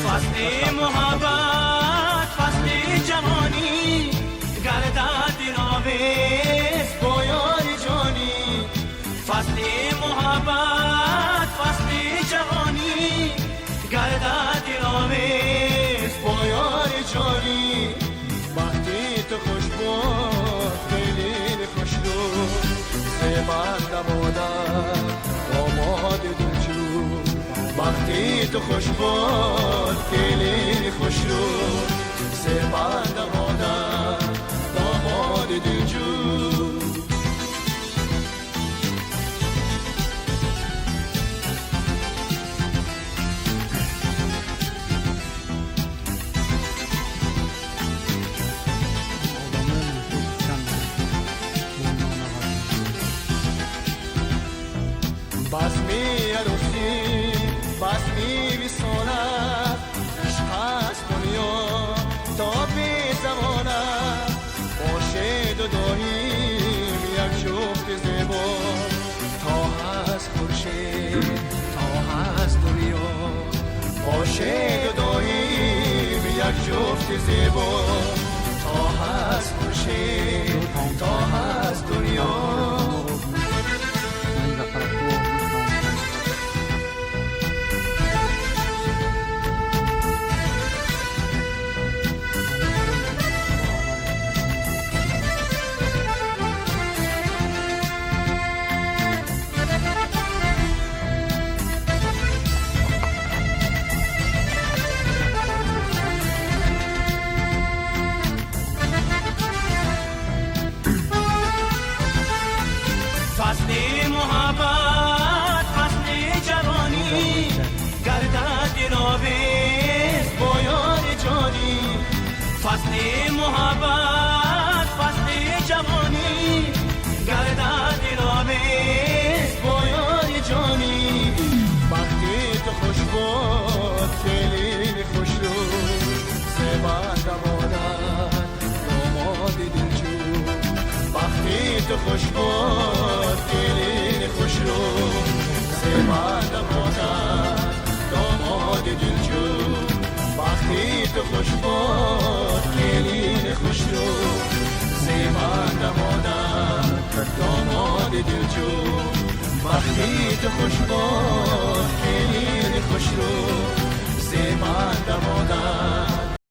فصل محبت فصل جوانی گردد راویز بایار جانی فصل محبت فصل جوانی گردد راویز بایار جانی وقتی تو خوش بود خیلی خوش رو زیبند مادر آماد دلجو وقتی تو خوش بود خیلی خوش رو زیبند مادر آماد دلجو بسمی عروسی بسمی ویسانت عشق از دنیا تا به زمانت باشه داریم یک جفت زیبا تا از خورشید تا از دنیا باشه داریم یک جفت زیبا تا از خورشید تا از دنیا فصل محبت فصل جوانی گردد راویز بایار جانی فصل محبت فصل جوانی گردد راویز بایار جانی وقتی تو خوش بود خیلی خوش رو زیبند مادر داماد دلجو وقتی تو خوش بود خیلی خوش رو زیبند مادر داماد دلجو وقتی تو خوش بود خیلی خوش رو زیبند مادر داماد دلجو وقتی تو خوش بود